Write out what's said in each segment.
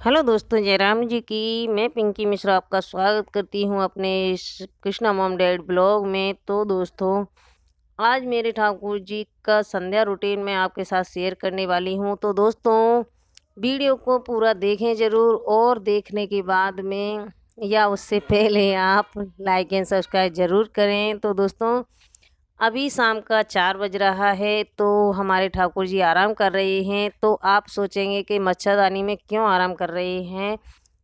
Hello दोस्तों, जयराम जी की मैं पिंकी मिश्रा आपका स्वागत करती हूँ अपने इस कृष्णा मॉम डैड ब्लॉग में। तो दोस्तों, आज मेरे ठाकुर जी का संध्या रूटीन मैं आपके साथ शेयर करने वाली हूँ। तो दोस्तों, वीडियो को पूरा देखें ज़रूर, और देखने के बाद में या उससे पहले आप लाइक एंड सब्सक्राइब ज़रूर करें। तो दोस्तों, अभी शाम का 4 बज रहा है, तो हमारे ठाकुर जी आराम कर रहे हैं। तो आप सोचेंगे कि मच्छरदानी में क्यों आराम कर रहे हैं।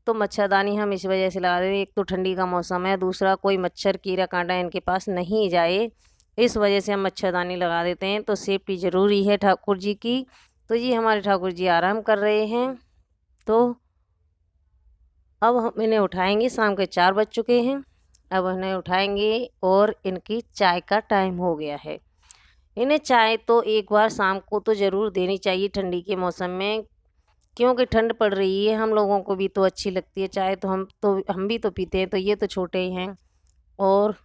तो मच्छरदानी हम इस वजह से लगा देते हैं, एक तो ठंडी का मौसम है, दूसरा कोई मच्छर कीड़ा कांटा इनके पास नहीं जाए, इस वजह से हम मच्छरदानी लगा देते हैं। तो सेफ्टी ज़रूरी है ठाकुर जी की। तो जी हमारे ठाकुर जी आराम कर रहे हैं। तो अब हम इन्हें उठाएंगे, शाम के 4 बज चुके हैं। अब इन्हें उठाएंगे और इनकी चाय का टाइम हो गया है। इन्हें चाय तो एक बार शाम को तो ज़रूर देनी चाहिए ठंडी के मौसम में, क्योंकि ठंड पड़ रही है। हम लोगों को भी तो अच्छी लगती है चाय, तो हम भी तो पीते हैं। तो ये तो छोटे ही हैं और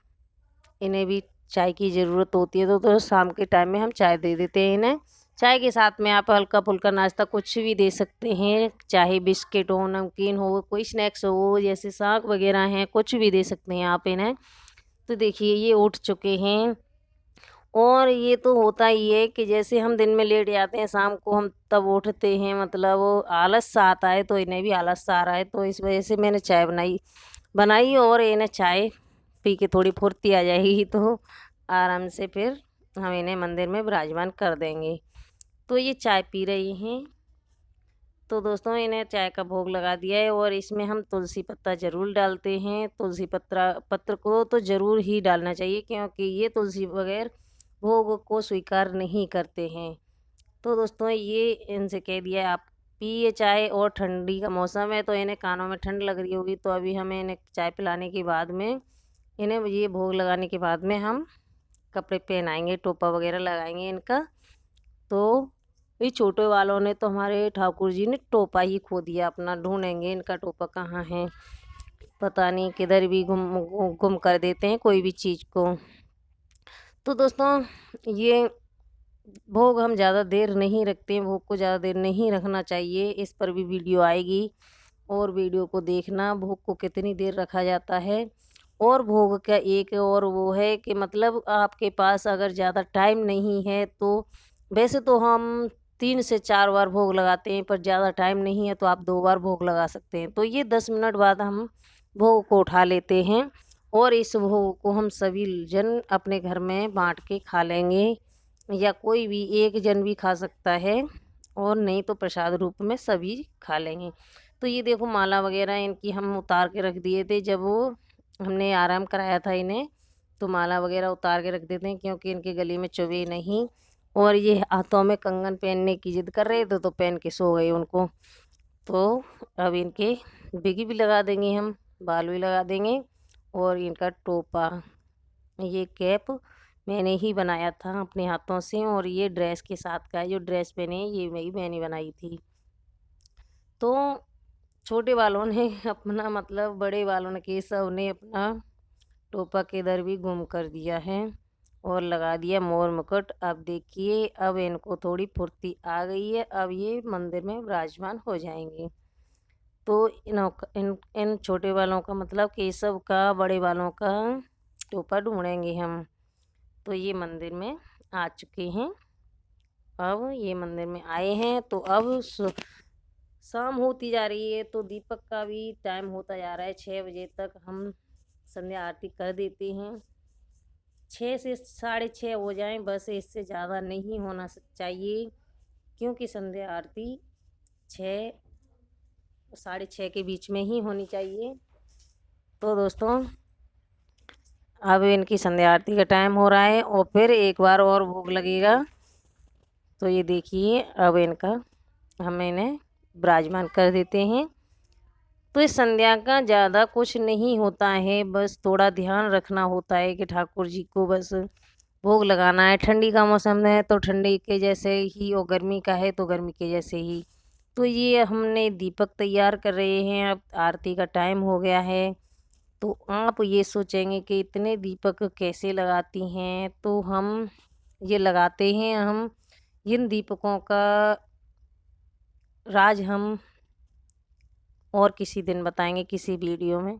इन्हें भी चाय की ज़रूरत होती है। तो शाम के टाइम में हम चाय दे देते हैं इन्हें। चाय के साथ में आप हल्का फुल्का नाश्ता कुछ भी दे सकते हैं, चाहे बिस्किट हो, नमकीन हो, कोई स्नैक्स हो, जैसे साग वगैरह हैं, कुछ भी दे सकते हैं आप इन्हें। तो देखिए ये उठ चुके हैं। और ये तो होता ही है कि जैसे हम दिन में लेट जाते हैं, शाम को हम तब उठते हैं, मतलब वो आलस सा आता है, तो इन्हें भी आलस सा आ रहा है। तो इस वजह से मैंने चाय बनाई बनाई और इन्हें चाय पी के थोड़ी फुर्ती आ जाएगी, तो आराम से फिर हम इन्हें मंदिर में विराजमान कर देंगे। तो ये चाय पी रही हैं। तो दोस्तों, इन्हें चाय का भोग लगा दिया है और इसमें हम तुलसी पत्ता ज़रूर डालते हैं। तुलसी पत्र को तो ज़रूर ही डालना चाहिए, क्योंकि ये तुलसी बगैर भोग को स्वीकार नहीं करते हैं। तो दोस्तों, ये इनसे कह दिया आप पिए चाय, और ठंडी का मौसम है तो इन्हें कानों में ठंड लग रही होगी। तो अभी हमें इन्हें चाय पिलाने के बाद में, इन्हें ये भोग लगाने के बाद में हम कपड़े पहनाएंगे, टोपा वगैरह लगाएंगे इनका। तो ये छोटे वालों ने तो हमारे ठाकुर जी ने टोपा ही खो दिया अपना, ढूंढेंगे इनका टोपा कहाँ है, पता नहीं किधर भी गुम गुम कर देते हैं कोई भी चीज़ को। तो दोस्तों, ये भोग हम ज़्यादा देर नहीं रखते हैं, भोग को ज़्यादा देर नहीं रखना चाहिए। इस पर भी वीडियो आएगी, और वीडियो को देखना भोग को कितनी देर रखा जाता है। और भोग का एक और वो है कि मतलब आपके पास अगर ज़्यादा टाइम नहीं है, तो वैसे तो हम 3 से 4 बार भोग लगाते हैं, पर ज़्यादा टाइम नहीं है तो आप 2 बार भोग लगा सकते हैं। तो ये 10 मिनट बाद हम भोग को उठा लेते हैं, और इस भोग को हम सभी जन अपने घर में बांट के खा लेंगे, या कोई भी एक जन भी खा सकता है, और नहीं तो प्रसाद रूप में सभी खा लेंगे। तो ये देखो माला वगैरह इनकी हम उतार के रख दिए थे, जब वो हमने आराम कराया था इन्हें। तो माला वगैरह उतार के रख देते हैं, क्योंकि इनके गले में चुभे नहीं। और ये हाथों में कंगन पहनने की जिद कर रहे थे, तो पहन के सो गए उनको। तो अब इनके बिगी भी लगा देंगे हम, बाल भी लगा देंगे, और इनका टोपा, ये कैप मैंने ही बनाया था अपने हाथों से। और ये ड्रेस के साथ का है, जो ड्रेस पहने हैं ये मैंने बनाई थी। तो छोटे वालों ने अपना, मतलब बड़े वालों ने, केशव ने अपना टोपा किधर भी गुम कर दिया है, और लगा दिया मोर मुकुट। अब देखिए, अब इनको थोड़ी फुर्ती आ गई है, अब ये मंदिर में विराजमान हो जाएंगे। तो इन छोटे वालों का, मतलब केशव का, बड़े वालों का टोपा ढूंढेंगे हम। तो ये मंदिर में आ चुके हैं। अब ये मंदिर में आए हैं, तो अब शाम होती जा रही है, तो दीपक का भी टाइम होता जा रहा है। 6 बजे तक हम संध्या आरती कर देते हैं। 6 से 6:30 हो जाएं बस, इससे ज़्यादा नहीं होना चाहिए, क्योंकि संध्या आरती 6 6:30 के बीच में ही होनी चाहिए। तो दोस्तों, अब इनकी संध्या आरती का टाइम हो रहा है, और फिर एक बार और भोग लगेगा। तो ये देखिए, अब इनका हम इन्हें विराजमान कर देते हैं। तो इस संध्या का ज़्यादा कुछ नहीं होता है, बस थोड़ा ध्यान रखना होता है कि ठाकुर जी को बस भोग लगाना है। ठंडी का मौसम है तो ठंडी के जैसे ही, और गर्मी का है तो गर्मी के जैसे ही। तो ये हमने दीपक तैयार कर रहे हैं, अब आरती का टाइम हो गया है। तो आप ये सोचेंगे कि इतने दीपक कैसे लगाती हैं। तो हम ये लगाते हैं, हम इन दीपकों का राज हम और किसी दिन बताएंगे किसी वीडियो में।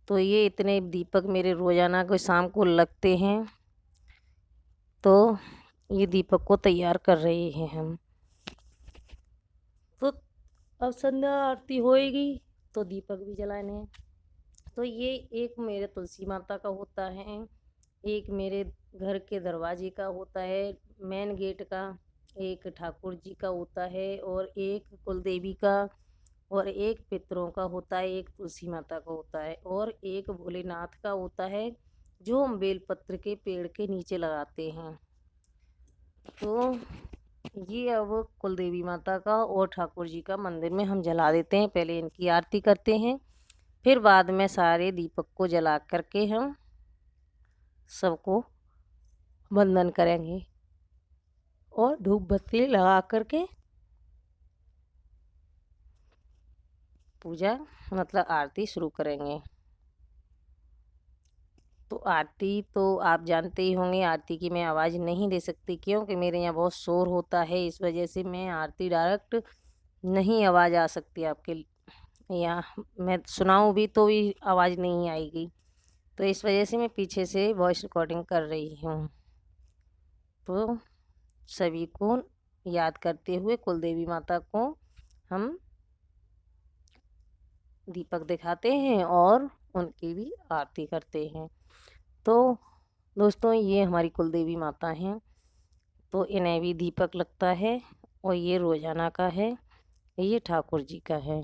तो ये इतने दीपक मेरे रोज़ाना को शाम को लगते हैं। तो ये दीपक को तैयार कर रहे हैं हम। तो अब संध्या आरती होएगी तो दीपक भी जलाने हैं। तो ये एक मेरे तुलसी माता का होता है, एक मेरे घर के दरवाजे का होता है, मेन गेट का, एक ठाकुर जी का होता है, और एक कुलदेवी का, और एक पितरों का होता है, एक तुलसी माता का होता है, और एक भोलेनाथ का होता है जो हम बेलपत्र के पेड़ के नीचे लगाते हैं। तो ये अब कुलदेवी माता का और ठाकुर जी का मंदिर में हम जला देते हैं। पहले इनकी आरती करते हैं, फिर बाद में सारे दीपक को जला करके हम सबको वंदन करेंगे और धूप बत्ती लगा करके पूजा मतलब आरती शुरू करेंगे। तो आरती तो आप जानते ही होंगे, आरती की मैं आवाज़ नहीं दे सकती क्योंकि मेरे यहाँ बहुत शोर होता है। इस वजह से मैं आरती डायरेक्ट नहीं आवाज़ आ सकती आपके यहाँ, मैं सुनाऊँ भी तो भी आवाज़ नहीं आएगी। तो इस वजह से मैं पीछे से वॉइस रिकॉर्डिंग कर रही हूँ। तो सभी को याद करते हुए कुलदेवी माता को हम दीपक दिखाते हैं और उनकी भी आरती करते हैं। तो दोस्तों ये हमारी कुलदेवी माता हैं, तो इन्हें भी दीपक लगता है, और ये रोजाना का है, ये ठाकुर जी का है,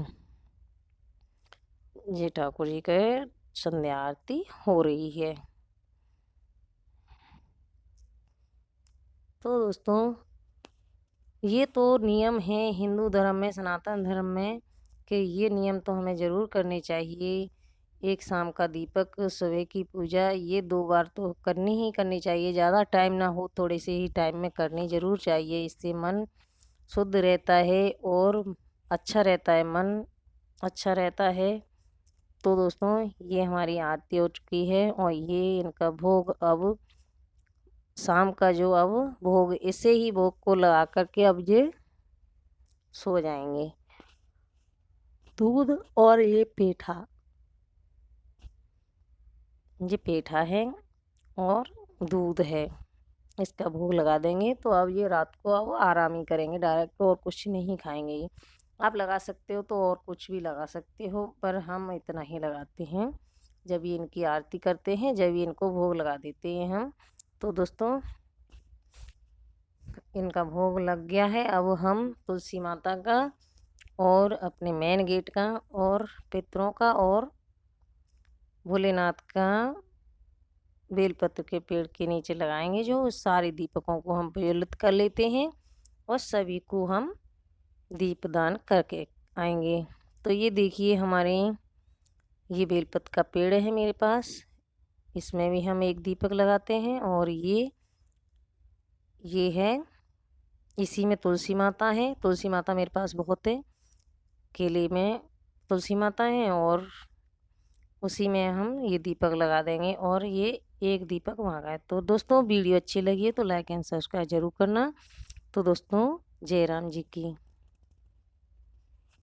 ये ठाकुर जी का संध्या आरती हो रही है। तो दोस्तों ये तो नियम है हिंदू धर्म में, सनातन धर्म में, कि ये नियम तो हमें ज़रूर करने चाहिए। एक शाम का दीपक, सुबह की पूजा, ये 2 बार तो करनी ही करनी चाहिए। ज़्यादा टाइम ना हो, थोड़े से ही टाइम में करनी ज़रूर चाहिए। इससे मन शुद्ध रहता है और अच्छा रहता है, मन अच्छा रहता है। तो दोस्तों ये हमारी आरती हो चुकी है और ये इनका भोग अब शाम का जो अब भोग, इसे ही भोग को लगा करके अब ये सो जाएंगे। दूध और ये पेठा है और दूध है, इसका भोग लगा देंगे। तो अब ये रात को अब आराम ही करेंगे डायरेक्ट, और कुछ नहीं खाएंगे। ये आप लगा सकते हो तो और कुछ भी लगा सकते हो, पर हम इतना ही लगाते हैं। जब ये इनकी आरती करते हैं, जब ये इनको भोग लगा देते हैं हम। तो दोस्तों इनका भोग लग गया है। अब हम तुलसी माता का और अपने मेन गेट का और पितरों का और भोलेनाथ का बेलपत्र के पेड़ के नीचे लगाएंगे। जो सारे दीपकों को हम प्रज्वलित कर लेते हैं और सभी को हम दीपदान करके आएंगे। तो ये देखिए हमारे ये बेलपत्र का पेड़ है मेरे पास, इसमें भी हम एक दीपक लगाते हैं। और ये है, इसी में तुलसी माता है। तुलसी माता मेरे पास बहुत है, केले में तुलसी माता है, और उसी में हम ये दीपक लगा देंगे। और ये एक दीपक वहाँ का है। तो दोस्तों वीडियो अच्छी लगी है तो लाइक एंड सब्सक्राइब जरूर करना। तो दोस्तों जय राम जी की।